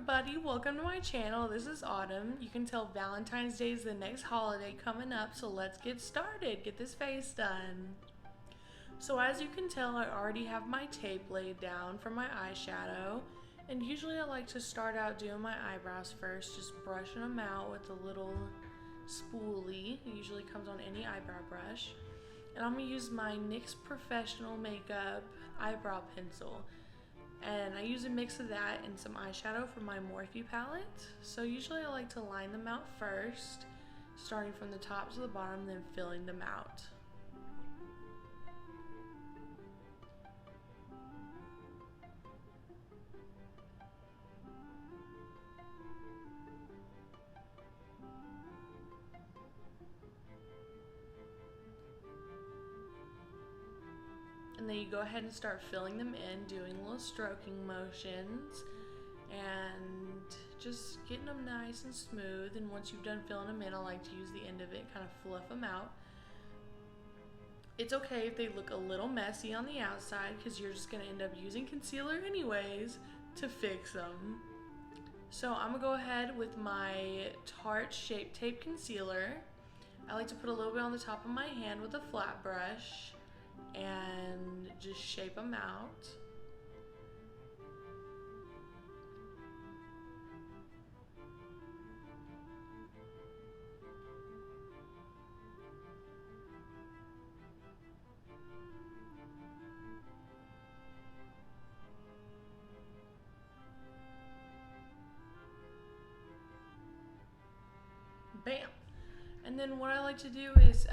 everybody, welcome to my channel. This is Autumn. You can tell Valentine's Day is the next holiday coming up, so let's get started. Get this face done. So as you can tell, I already have my tape laid down for my eyeshadow, and usually I like to start out doing my eyebrows first, just brushing them out with a little spoolie. It usually comes on any eyebrow brush. And I'm going to use my NYX Professional Makeup eyebrow pencil. And I use a mix of that and some eyeshadow from my Morphe palette. So usually I like to line them out first, starting from the top to the bottom, then filling them out. And then you go ahead and start filling them in, doing little stroking motions and just getting them nice and smooth. And once you've done filling them in, I like to use the end of it, kind of fluff them out. It's okay if they look a little messy on the outside because you're just going to end up using concealer anyways to fix them. So I'm going to go ahead with my Tarte Shape Tape Concealer. I like to put a little bit on the top of my hand with a flat brush and just shape them out. Bam! And then what I like to do is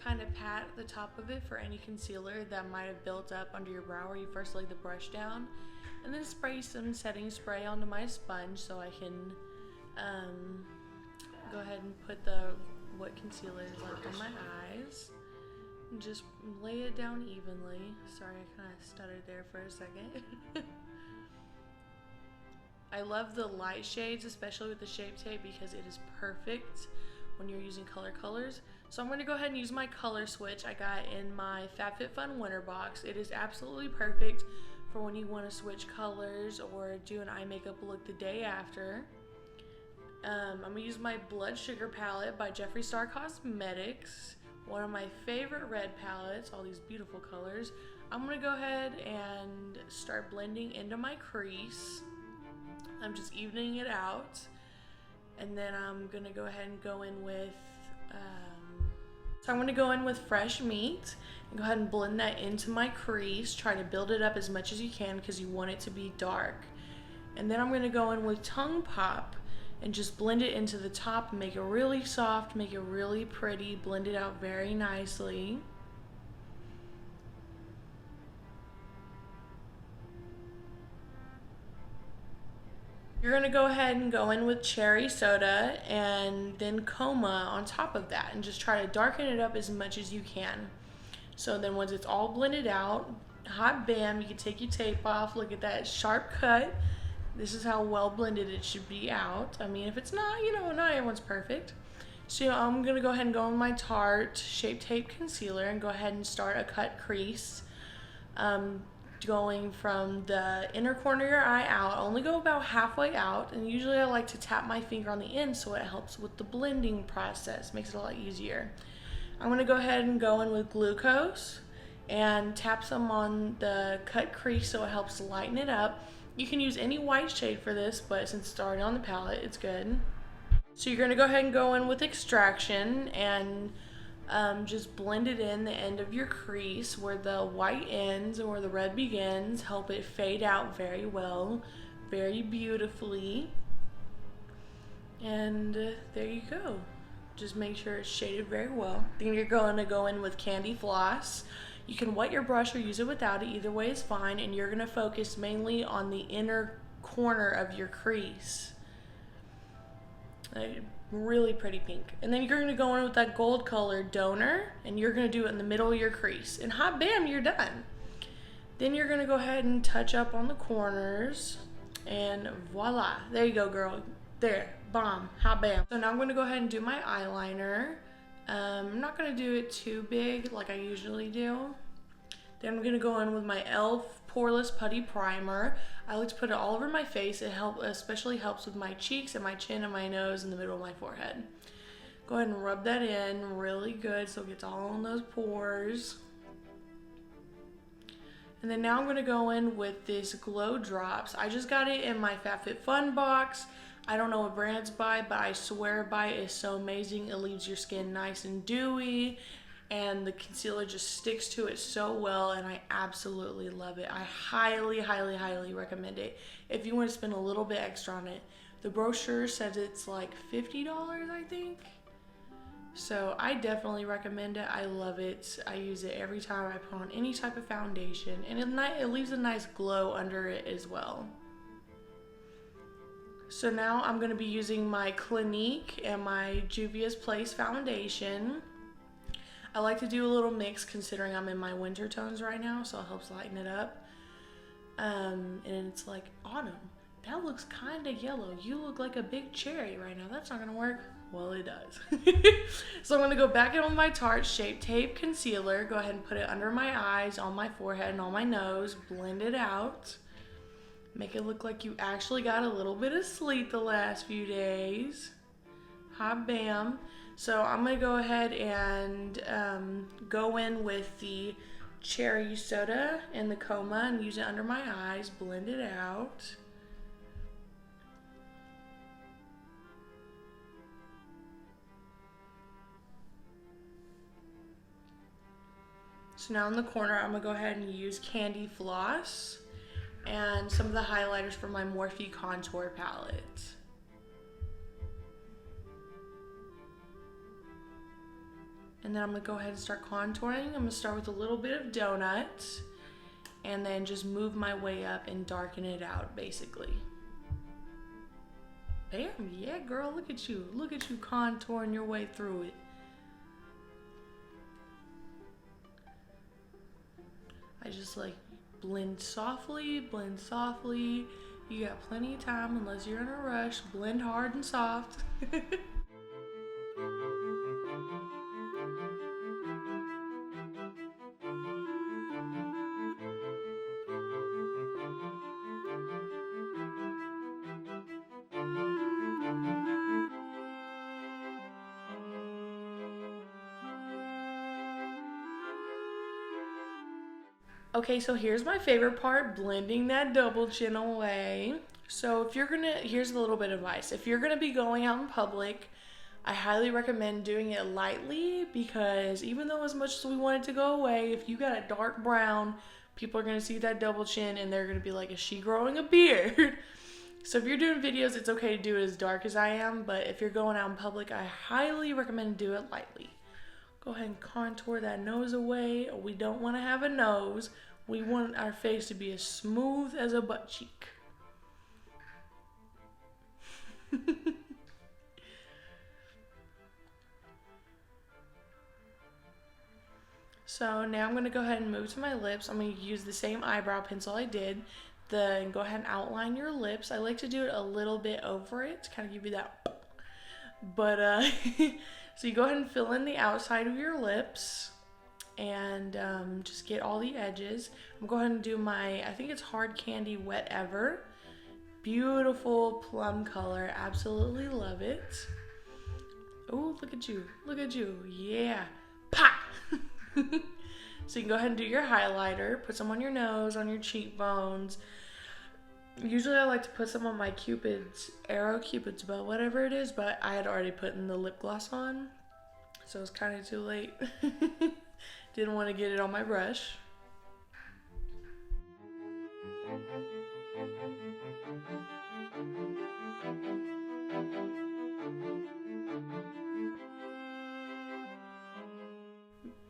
kind of pat the top of it for any concealer that might have built up under your brow where you first laid the brush down, and then spray some setting spray onto my sponge so I can go ahead and put what concealer is left on my eyes and just lay it down evenly. Sorry, I kind of stuttered there for a second. I love the light shades, especially with the Shape Tape, because it is perfect when you're using colors. So I'm going to go ahead and use my color switch I got in my FabFitFun winter box. It is absolutely perfect for when you want to switch colors or do an eye makeup look the day after. I'm going to use my Blood Sugar palette by Jeffree Star Cosmetics, one of my favorite red palettes, all these beautiful colors. I'm going to go ahead and start blending into my crease. I'm just evening it out, and then I'm going to go ahead and go in with Fresh Meat and go ahead and blend that into my crease. Try to build it up as much as you can because you want it to be dark. And then I'm going to go in with Tongue Pop and just blend it into the top, make it really soft, make it really pretty, blend it out very nicely. You're going to go ahead and go in with Cherry Soda and then Coma on top of that and just try to darken it up as much as you can. So then once it's all blended out, hot bam, you can take your tape off. Look at that sharp cut. This is how well blended it should be out. I mean, if it's not, you know, not everyone's perfect. So I'm going to go ahead and go in my Tarte Shape Tape Concealer and go ahead and start a cut crease. Going from the inner corner of your eye out. Only go about halfway out, and usually I like to tap my finger on the end so it helps with the blending process, makes it a lot easier. I'm going to go ahead and go in with Glucose and tap some on the cut crease so it helps lighten it up. You can use any white shade for this, but since it's already on the palette, it's good. So you're going to go ahead and go in with Extraction and just blend it in the end of your crease where the white ends and where the red begins. Help it fade out very well, very beautifully. And there you go. Just make sure it's shaded very well. Then you're going to go in with Candy Floss. You can wet your brush or use it without it. Either way is fine. And you're going to focus mainly on the inner corner of your crease. Really pretty pink. And then you're going to go in with that gold color Donor, and you're going to do it in the middle of your crease, and hot bam, you're done. Then you're going to go ahead and touch up on the corners, and voila, there you go, girl. There, bomb, hot bam. So now I'm going to go ahead and do my eyeliner. I'm not going to do it too big like I usually do. Then I'm going to go in with my e.l.f. Poreless Putty Primer. I like to put it all over my face. It especially helps with my cheeks and my chin and my nose and the middle of my forehead. Go ahead and rub that in really good so it gets all in those pores. And then now I'm going to go in with this Glow Drops. I just got it in my FabFitFun box. I don't know what brand it's by, but I swear by it is so amazing. It leaves your skin nice and dewy, and the concealer just sticks to it so well, and I absolutely love it. I highly, highly, highly recommend it if you want to spend a little bit extra on it. The brochure says it's like $50, I think. So I definitely recommend it. I love it. I use it every time I put on any type of foundation, and it leaves a nice glow under it as well. So now I'm going to be using my Clinique and my Juvia's Place foundation. I like to do a little mix considering I'm in my winter tones right now, so it helps lighten it up. And it's like, Autumn, that looks kind of yellow. You look like a big cherry right now. That's not going to work. Well, it does. So I'm going to go back in with my Tarte Shape Tape Concealer. Go ahead and put it under my eyes, on my forehead, and on my nose. Blend it out. Make it look like you actually got a little bit of sleep the last few days. Hot bam. So I'm going to go ahead and go in with the Cherry Soda and the Coma and use it under my eyes. Blend it out. So now in the corner, I'm going to go ahead and use Candy Floss and some of the highlighters from my Morphe Contour palette. And then I'm going to go ahead and start contouring. I'm going to start with a little bit of donut and then just move my way up and darken it out, basically. Bam, yeah, girl, look at you. Look at you contouring your way through it. I just like blend softly, blend softly. You got plenty of time unless you're in a rush. Blend hard and soft. Okay, so here's my favorite part, blending that double chin away. So if you're gonna, here's a little bit of advice. If you're gonna be going out in public, I highly recommend doing it lightly, because even though as much as we want it to go away, if you got a dark brown, people are gonna see that double chin and they're gonna be like, is she growing a beard? So if you're doing videos, it's okay to do it as dark as I am, but if you're going out in public, I highly recommend do it lightly. Go ahead and contour that nose away. We don't want to have a nose. We want our face to be as smooth as a butt cheek. So now I'm going to go ahead and move to my lips. I'm going to use the same eyebrow pencil I did. Then go ahead and outline your lips. I like to do it a little bit over it to kind of give you that. But so you go ahead and fill in the outside of your lips and just get all the edges. I'm going to go ahead and do my, I think it's Hard Candy Wet Ever. Beautiful plum color. Absolutely love it. Oh, look at you. Look at you. Yeah. Pa! So you can go ahead and do your highlighter. Put some on your nose, on your cheekbones. Usually I like to put some on my Cupid's bow, whatever it is, but I had already put in the lip gloss on, so it's kind of too late. Didn't want to get it on my brush.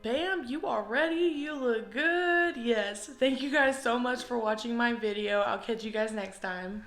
Bam, you are ready. You look good. Yes. Thank you guys so much for watching my video. I'll catch you guys next time.